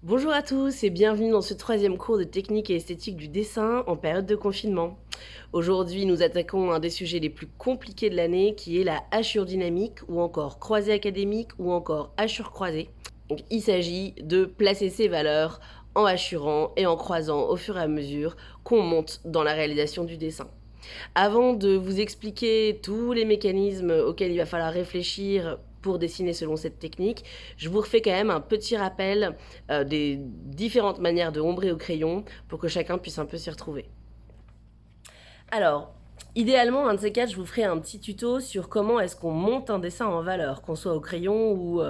Bonjour à tous et bienvenue dans ce troisième cours de technique et esthétique du dessin en période de confinement. Aujourd'hui, nous attaquons un des sujets les plus compliqués de l'année qui est la hachure dynamique ou encore croisée académique ou encore hachure croisée. Donc, il s'agit de placer ces valeurs en hachurant et en croisant au fur et à mesure qu'on monte dans la réalisation du dessin. Avant de vous expliquer tous les mécanismes auxquels il va falloir réfléchir pour dessiner selon cette technique, je vous refais quand même un petit rappel des différentes manières de ombrer au crayon pour que chacun puisse un peu s'y retrouver. Alors, idéalement, un de ces quatre, je vous ferai un petit tuto sur comment est-ce qu'on monte un dessin en valeur, qu'on soit au crayon ou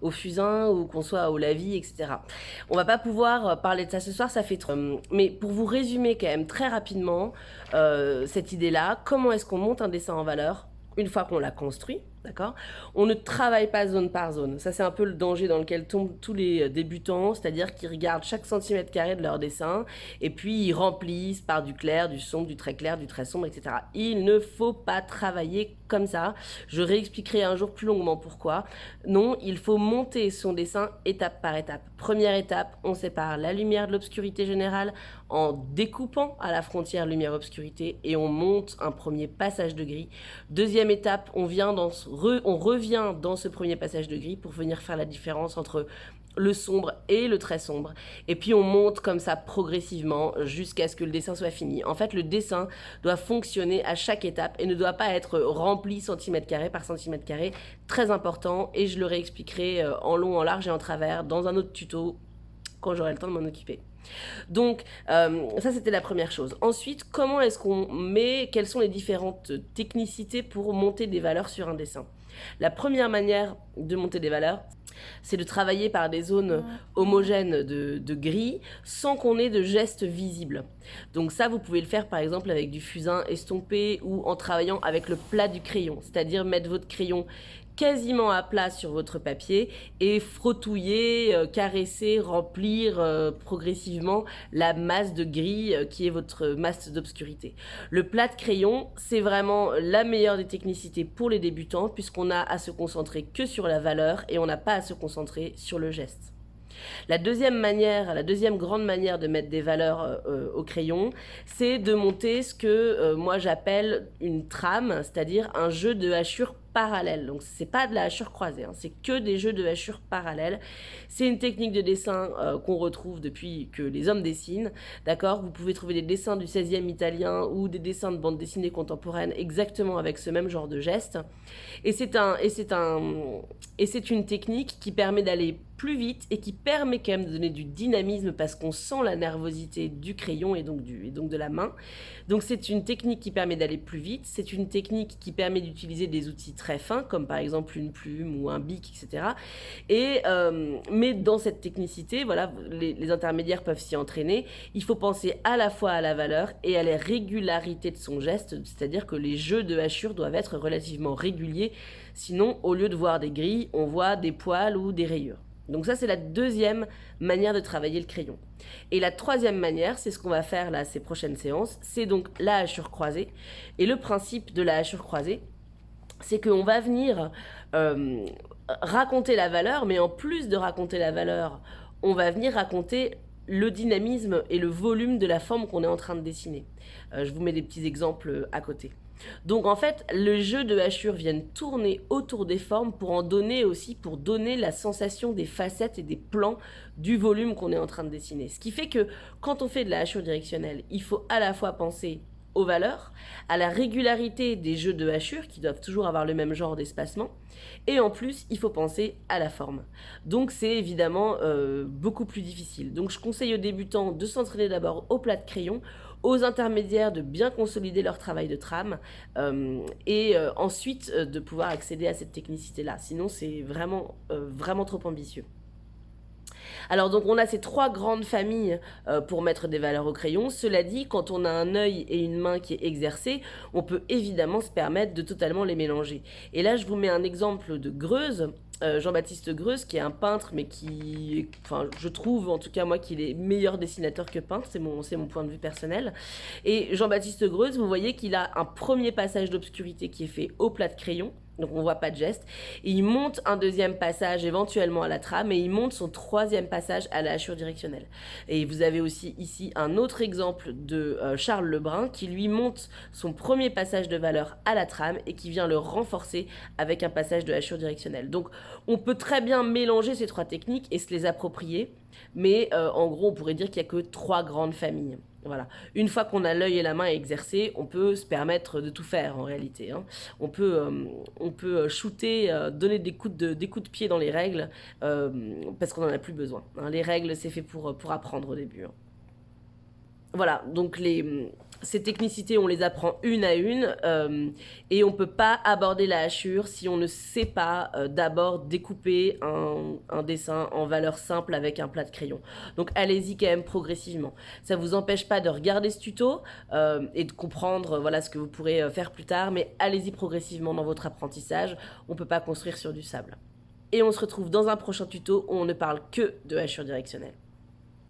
au fusain ou qu'on soit au lavis, etc. On va pas pouvoir parler de ça ce soir, ça fait trop. Mais pour vous résumer quand même très rapidement cette idée-là, comment est-ce qu'on monte un dessin en valeur une fois qu'on l'a construit, d'accord? On ne travaille pas zone par zone. Ça, c'est un peu le danger dans lequel tombent tous les débutants, c'est-à-dire qu'ils regardent chaque centimètre carré de leur dessin et puis ils remplissent par du clair, du sombre, du très clair, du très sombre, etc. Il ne faut pas travailler comme ça. Je réexpliquerai un jour plus longuement pourquoi. Non, il faut monter son dessin étape par étape. Première étape, on sépare la lumière de l'obscurité générale en découpant à la frontière lumière-obscurité et on monte un premier passage de gris. Deuxième étape, on revient dans ce premier passage de gris pour venir faire la différence entre le sombre et le très sombre. Et puis on monte comme ça progressivement jusqu'à ce que le dessin soit fini. En fait, le dessin doit fonctionner à chaque étape et ne doit pas être rempli centimètre carré par centimètre carré. Très important, et je le réexpliquerai en long, en large et en travers dans un autre tuto quand j'aurai le temps de m'en occuper. Donc, ça, c'était la première chose. Ensuite, comment est-ce qu'on met, quelles sont les différentes technicités pour monter des valeurs sur un dessin? La première manière de monter des valeurs, c'est de travailler par des zones homogènes de gris sans qu'on ait de gestes visibles. Donc ça, vous pouvez le faire par exemple avec du fusain estompé ou en travaillant avec le plat du crayon, c'est-à-dire mettre votre crayon quasiment à plat sur votre papier et frottouiller, caresser, remplir progressivement la masse de gris qui est votre masse d'obscurité. Le plat de crayon, c'est vraiment la meilleure des technicités pour les débutants puisqu'on a à se concentrer que sur la valeur et on n'a pas à se concentrer sur le geste. La deuxième grande manière de mettre des valeurs au crayon, c'est de monter ce que moi j'appelle une trame, c'est-à-dire un jeu de hachures parallèles. Donc c'est pas de la hachure croisée, hein, c'est que des jeux de hachures parallèles. C'est une technique de dessin qu'on retrouve depuis que les hommes dessinent, d'accord? Vous pouvez trouver des dessins du 16e italien ou des dessins de bande dessinée contemporaine exactement avec ce même genre de geste. Et c'est une technique qui permet d'aller plus vite et qui permet quand même de donner du dynamisme parce qu'on sent la nervosité du crayon et donc de la main. Donc c'est une technique qui permet d'aller plus vite, c'est une technique qui permet d'utiliser des outils très fins comme par exemple une plume ou un bic, etc. Mais dans cette technicité, voilà, les intermédiaires peuvent s'y entraîner. Il faut penser à la fois à la valeur et à la régularité de son geste, c'est-à-dire que les jeux de hachure doivent être relativement réguliers, sinon au lieu de voir des grilles, on voit des poils ou des rayures. Donc ça, c'est la deuxième manière de travailler le crayon. Et la troisième manière, c'est ce qu'on va faire là ces prochaines séances, c'est donc la hachure croisée. Et le principe de la hachure croisée, c'est qu'on va venir raconter la valeur, mais en plus de raconter la valeur, on va venir raconter le dynamisme et le volume de la forme qu'on est en train de dessiner. Je vous mets des petits exemples à côté. Donc en fait, le jeu de hachures vient tourner autour des formes pour en donner aussi, pour donner la sensation des facettes et des plans du volume qu'on est en train de dessiner. Ce qui fait que quand on fait de la hachure directionnelle, il faut à la fois penser aux valeurs, à la régularité des jeux de hachures qui doivent toujours avoir le même genre d'espacement, et en plus il faut penser à la forme. Donc c'est évidemment beaucoup plus difficile. Donc je conseille aux débutants de s'entraîner d'abord au plat de crayon, aux intermédiaires de bien consolider leur travail de trame et ensuite de pouvoir accéder à cette technicité-là. Sinon c'est vraiment trop ambitieux. Alors donc on a ces trois grandes familles pour mettre des valeurs au crayon. Cela dit, quand on a un œil et une main qui est exercé, on peut évidemment se permettre de totalement les mélanger. Et là je vous mets un exemple de Greuze. Jean-Baptiste Greuze, qui est un peintre, mais qui, enfin, je trouve en tout cas moi qu'il est meilleur dessinateur que peintre, c'est mon point de vue personnel. Et Jean-Baptiste Greuze, vous voyez qu'il a un premier passage d'obscurité qui est fait au plat de crayon, Donc on voit pas de geste. Et il monte un deuxième passage éventuellement à la trame et il monte son troisième passage à la hachure directionnelle. Et vous avez aussi ici un autre exemple de Charles Lebrun qui lui monte son premier passage de valeur à la trame et qui vient le renforcer avec un passage de hachure directionnelle. Donc on peut très bien mélanger ces trois techniques et se les approprier, mais en gros on pourrait dire qu'il n'y a que trois grandes familles. Voilà. Une fois qu'on a l'œil et la main exercés, on peut se permettre de tout faire en réalité. Hein. On peut shooter, donner des coups de pied dans les règles parce qu'on n'en a plus besoin. Hein. Les règles, c'est fait pour apprendre au début. Hein. Voilà, donc ces technicités, on les apprend une à une et on ne peut pas aborder la hachure si on ne sait pas d'abord découper un dessin en valeur simple avec un plat de crayon. Donc allez-y quand même progressivement. Ça ne vous empêche pas de regarder ce tuto et de comprendre voilà, ce que vous pourrez faire plus tard, mais allez-y progressivement dans votre apprentissage. On ne peut pas construire sur du sable. Et on se retrouve dans un prochain tuto où on ne parle que de hachure directionnelle.